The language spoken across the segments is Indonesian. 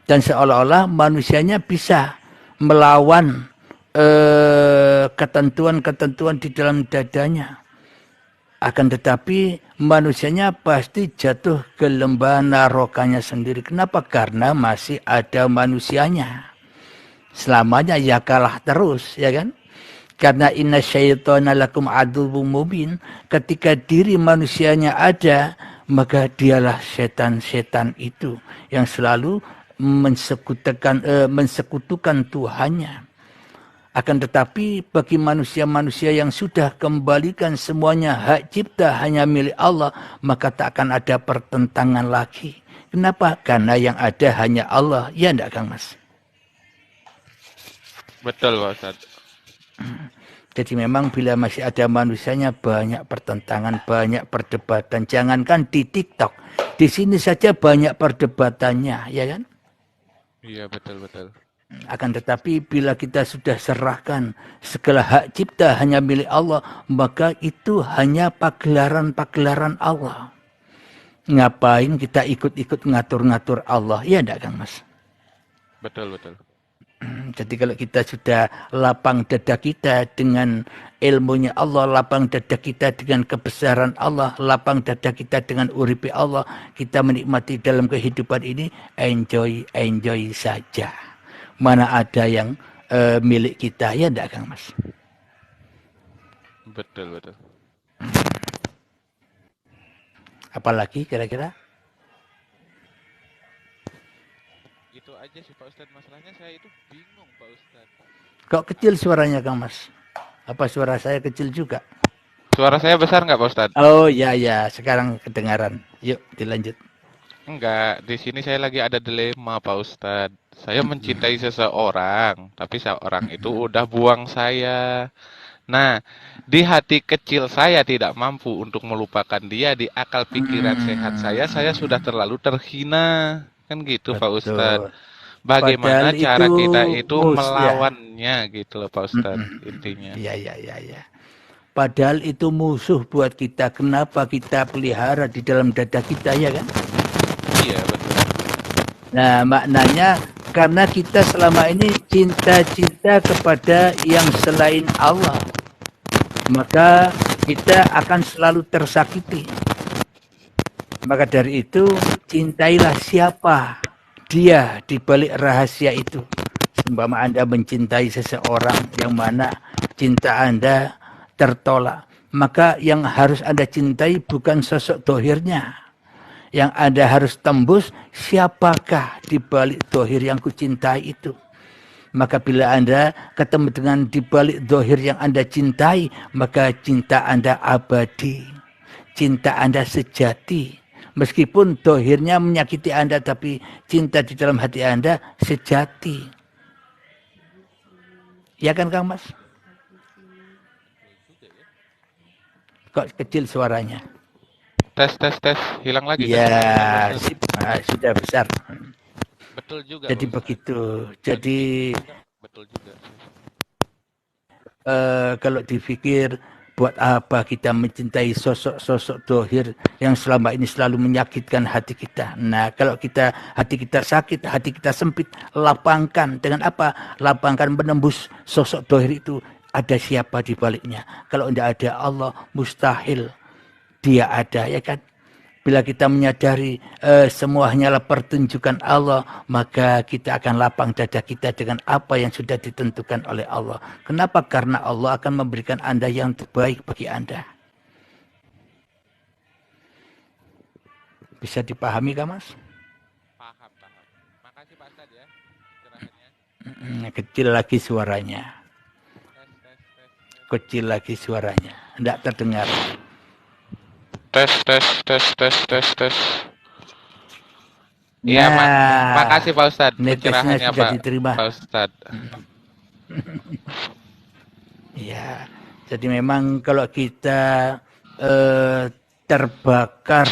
Dan seolah-olah manusianya bisa melawan ketentuan-ketentuan di dalam dadanya. Akan tetapi manusianya pasti jatuh ke lembah narokanya sendiri. Kenapa? Karena masih ada manusianya. Selamanya ya kalah terus, ya kan? Karena inna syaitana lakum aduwwum mubin. Ketika diri manusianya ada, maka dialah setan-setan itu yang selalu mensekutukan Tuhannya. Akan tetapi bagi manusia-manusia yang sudah kembalikan semuanya hak cipta hanya milik Allah, maka tak akan ada pertentangan lagi. Kenapa? Karena yang ada hanya Allah. Ya enggak, Kang Mas? Betul Pak Ustadz. Jadi memang bila masih ada manusianya banyak pertentangan, banyak perdebatan. Jangankan di TikTok, di sini saja banyak perdebatannya, ya kan? Iya betul. Akan tetapi bila kita sudah serahkan segala hak cipta hanya milik Allah, maka itu hanya pagelaran-pagelaran Allah. Ngapain kita ikut-ikut ngatur-ngatur Allah? Ya enggak, Kang Mas? Betul. Jadi kalau kita sudah lapang dada kita dengan ilmunya Allah, lapang dada kita dengan kebesaran Allah, lapang dada kita dengan uripi Allah, kita menikmati dalam kehidupan ini, enjoy saja. Mana ada yang milik kita, ya enggak, Kang Mas? Betul. Apalagi kira-kira? Itu aja sih Pak Ustadz, masalahnya saya itu bingung Pak Ustadz. Kok kecil suaranya, Kang Mas? Apa suara saya kecil juga? Suara saya besar nggak Pak Ustadz? Oh ya, sekarang kedengaran. Yuk dilanjut. Enggak, di sini saya lagi ada dilema Pak Ustadz. Saya mencintai seseorang, tapi seorang itu udah buang saya. Nah, di hati kecil saya tidak mampu untuk melupakan dia, di akal pikiran sehat saya sudah terlalu terhina. Kan gitu Pak Ustadz. Betul. Bagaimana Padahal cara itu kita itu ya. melawannya gitu loh Pak Ustadz, intinya. Ya. Padahal itu musuh buat kita. Kenapa kita pelihara di dalam dada kita, ya kan? Iya, betul. Nah, maknanya karena kita selama ini cinta-cinta kepada yang selain Allah, maka kita akan selalu tersakiti. Maka dari itu, cintailah siapa dia di balik rahasia itu. Seumpama Anda mencintai seseorang yang mana cinta Anda tertolak, maka yang harus Anda cintai bukan sosok dohirnya. Yang Anda harus tembus, siapakah di balik dohir yang kucintai itu. Maka bila Anda ketemu dengan di balik dohir yang Anda cintai, maka cinta Anda abadi. Cinta Anda sejati. Meskipun dohirnya menyakiti Anda, tapi cinta di dalam hati Anda sejati. Ya kan, Kang Mas? Kok kecil suaranya? Tes, hilang lagi kan? Ya, sudah besar. Betul juga Jadi Pak Ustadz. begitu. Jadi Betul juga. kalau dipikir buat apa kita mencintai sosok-sosok dohir yang selama ini selalu menyakitkan hati kita. Nah, kalau hati kita sakit, hati kita sempit, lapangkan dengan apa? Lapangkan menembus sosok dohir itu. Ada siapa di baliknya? Kalau tidak ada Allah, mustahil dia ada, ya kan? Bila kita menyadari semua hanyalah pertunjukan Allah, maka kita akan lapang dada kita dengan apa yang sudah ditentukan oleh Allah. Kenapa? Karena Allah akan memberikan Anda yang terbaik bagi Anda. Bisa dipahami, Kak Mas? Paham. Makasih Pak Ustadz ya cerahannya. Kecil lagi suaranya. Tes. Kecil lagi suaranya. Tidak terdengar. Tes. Iya, makasih Pak Ustadz netesnya pencerahannya sudah diterima. Pak Ustadz. Ya, jadi memang kalau kita terbakar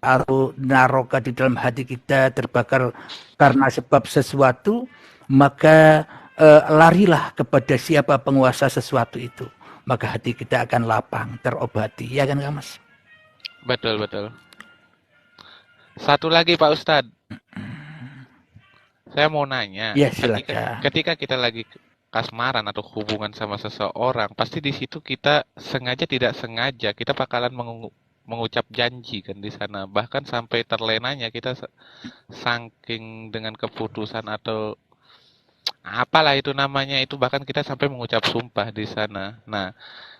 atau naroka di dalam hati kita terbakar karena sebab sesuatu, maka larilah kepada siapa penguasa sesuatu itu. Maka hati kita akan lapang, terobati. Ya kan, Mas? Betul. Satu lagi Pak Ustadz. Saya mau nanya, Ya ketika silakan. ketika kita lagi kasmaran atau hubungan sama seseorang, pasti di situ kita sengaja tidak sengaja kita bakalan mengucap janji kan di sana. Bahkan sampai terlenanya kita saking dengan keputusan atau apalah itu namanya itu bahkan kita sampai mengucap sumpah di sana. Nah,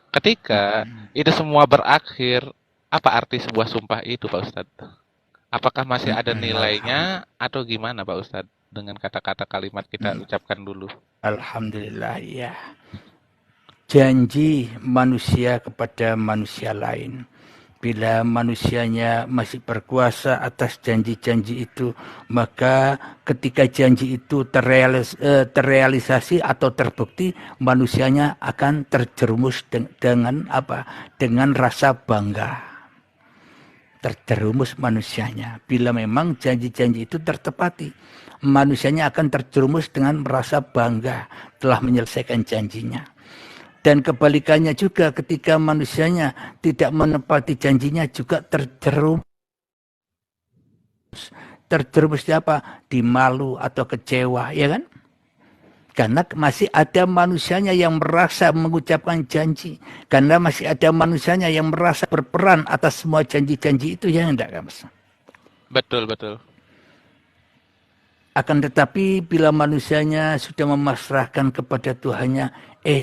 ketika itu semua berakhir, apa arti sebuah sumpah itu, Pak Ustadz? Apakah masih ada nilainya atau gimana, Pak Ustadz? Dengan kata-kata kalimat kita ucapkan dulu. Alhamdulillah ya. Janji manusia kepada manusia lain. Bila manusianya masih berkuasa atas janji-janji itu, maka ketika janji itu terrealisasi atau terbukti, manusianya akan terjerumus dengan apa? Dengan rasa bangga. Terjerumus manusianya. Bila memang janji-janji itu tertepati, manusianya akan terjerumus dengan merasa bangga telah menyelesaikan janjinya. Dan kebalikannya juga ketika manusianya tidak menepati janjinya juga terjerumus. Terjerumus di apa? Di malu atau kecewa, ya kan? Karena masih ada manusianya yang merasa mengucapkan janji. Karena masih ada manusianya yang merasa berperan atas semua janji-janji itu, ya enggak, Mas? Betul, betul. Akan tetapi bila manusianya sudah memasrahkan kepada Tuhannya,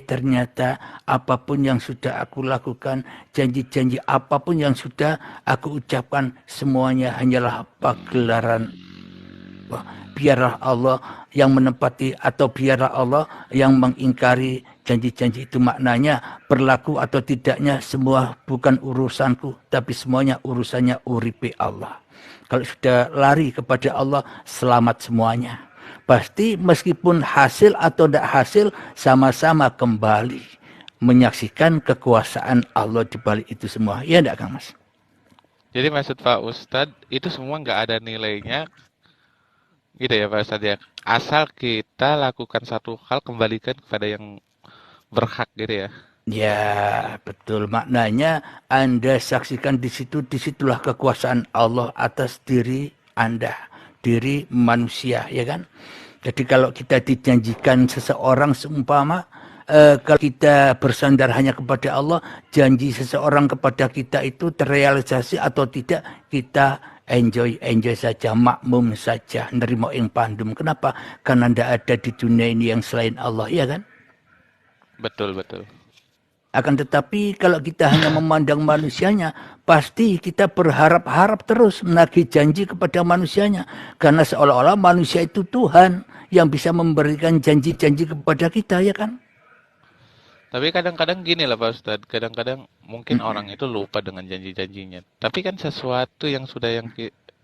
ternyata apapun yang sudah aku lakukan, janji-janji apapun yang sudah aku ucapkan, semuanya hanyalah pagelaran. Biarlah Allah yang menepati atau biarlah Allah yang mengingkari janji-janji itu. Maknanya berlaku atau tidaknya semua bukan urusanku, tapi semuanya urusannya uripe Allah. Kalau sudah lari kepada Allah, selamat semuanya. Pasti meskipun hasil atau tidak hasil, sama-sama kembali menyaksikan kekuasaan Allah di balik itu semua. Ya enggak, Kang Mas? Jadi maksud Pak Ustadz, itu semua nggak ada nilainya, gitu ya Pak Ustadz ya. Asal kita lakukan satu hal, kembalikan kepada yang berhak gitu ya. Ya, betul. Maknanya Anda saksikan di situ, disitulah kekuasaan Allah atas diri Anda, diri manusia, ya kan? Jadi kalau kita dijanjikan seseorang seumpama, kalau kita bersandar hanya kepada Allah, janji seseorang kepada kita itu terrealisasi atau tidak, kita enjoy saja, makmum saja, nerimo ing pandum. Kenapa? Karena tidak ada di dunia ini yang selain Allah, ya kan? Betul, betul. Akan tetapi kalau kita hanya memandang manusianya, pasti kita berharap-harap terus menagih janji kepada manusianya. Karena seolah-olah manusia itu Tuhan yang bisa memberikan janji-janji kepada kita, ya kan? Tapi kadang-kadang gini lah Pak Ustadz, kadang-kadang mungkin orang itu lupa dengan janji-janjinya. Tapi kan sesuatu yang sudah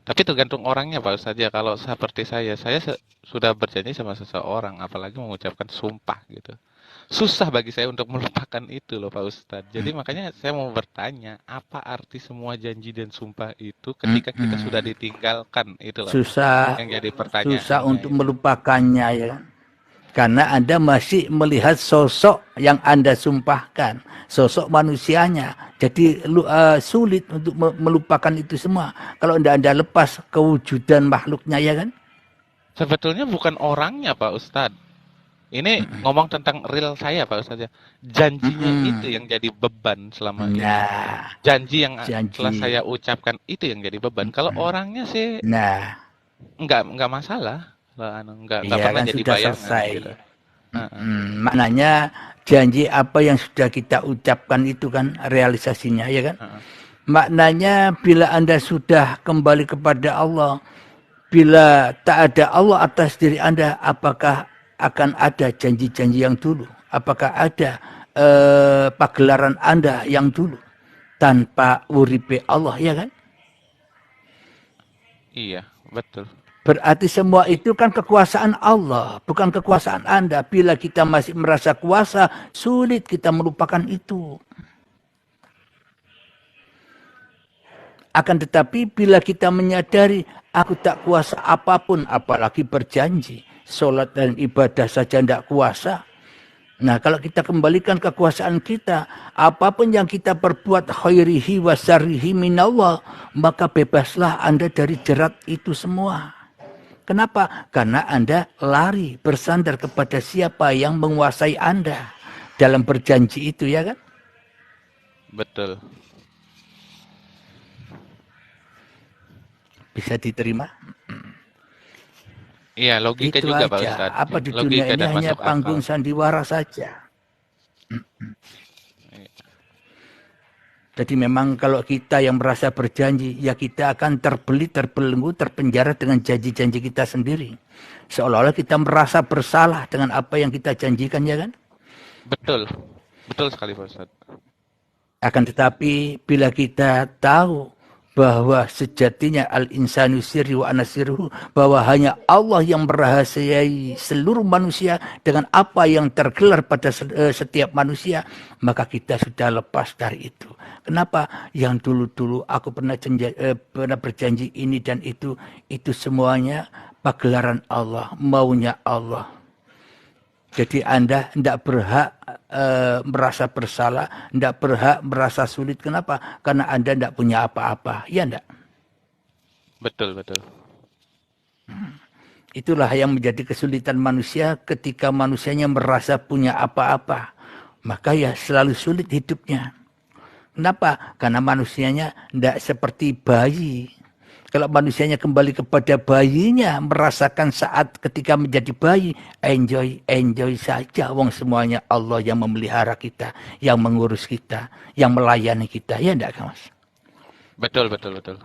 tapi tergantung orangnya Pak Ustadz ya. Kalau seperti saya sudah berjanji sama seseorang, apalagi mengucapkan sumpah gitu. Susah bagi saya untuk melupakan itu loh Pak Ustadz. Jadi makanya saya mau bertanya, apa arti semua janji dan sumpah itu ketika kita sudah ditinggalkan? Itulah Susah, yang jadi pertanyaan. susah untuk melupakannya, ya kan? Karena Anda masih melihat sosok yang Anda sumpahkan, sosok manusianya. Jadi sulit untuk melupakan itu semua. Kalau Anda lepas kewujudan makhluknya, ya kan? Sebetulnya bukan orangnya Pak Ustadz. Ini ngomong tentang real saya Pak Ustadz ya. Janjinya itu yang jadi beban selama ini. Janji yang telah saya ucapkan itu yang jadi beban. Kalau orangnya sih enggak masalah. Enggak pernah kan jadi sudah bayangan selesai. gitu. Maknanya janji apa yang sudah kita ucapkan itu kan realisasinya, ya kan? Maknanya bila Anda sudah kembali kepada Allah, bila tak ada Allah atas diri Anda, apakah akan ada janji-janji yang dulu? Apakah ada pagelaran Anda yang dulu tanpa uripe Allah, ya kan? Iya, betul. Berarti semua itu kan kekuasaan Allah, bukan kekuasaan Anda. Bila kita masih merasa kuasa, sulit kita melupakan itu. Akan tetapi bila kita menyadari, aku tak kuasa apapun, apalagi berjanji. Sholat dan ibadah saja tidak kuasa. Nah, kalau kita kembalikan kekuasaan kita, apapun yang kita perbuat khairihi wa syarrihi minallah, maka bebaslah Anda dari jerat itu semua. Kenapa? Karena Anda lari bersandar kepada siapa yang menguasai Anda dalam berjanji itu, ya kan? Betul. Bisa diterima? Iya, logika Itu juga Pak aja. Ustadz. Apa di dunia Logika ini dan hanya masuk akal. panggung sandiwara saja. Jadi memang kalau kita yang merasa berjanji, ya kita akan terbelenggu, terpenjara dengan janji-janji kita sendiri. Seolah-olah kita merasa bersalah dengan apa yang kita janjikan, ya kan? Betul. Betul sekali Pak Ustadz. Akan tetapi bila kita tahu bahwa sejatinya al-insanu sirri wa ana sirruhu, bahwa hanya Allah yang merahasiai seluruh manusia dengan apa yang tergelar pada setiap manusia, maka kita sudah lepas dari itu. Kenapa? Yang dulu-dulu aku pernah berjanji ini dan itu semuanya pagelaran Allah, maunya Allah. Jadi Anda tidak berhak merasa bersalah, tidak berhak merasa sulit. Kenapa? Karena Anda tidak punya apa-apa. Ya enggak? Betul, betul. Itulah yang menjadi kesulitan manusia ketika manusianya merasa punya apa-apa. Maka ya selalu sulit hidupnya. Kenapa? Karena manusianya tidak seperti bayi. Kalau manusianya kembali kepada bayinya, merasakan saat ketika menjadi bayi, enjoy saja. Wong semuanya Allah yang memelihara kita, yang mengurus kita, yang melayani kita. Ya enggak, Mas? Betul, betul, betul.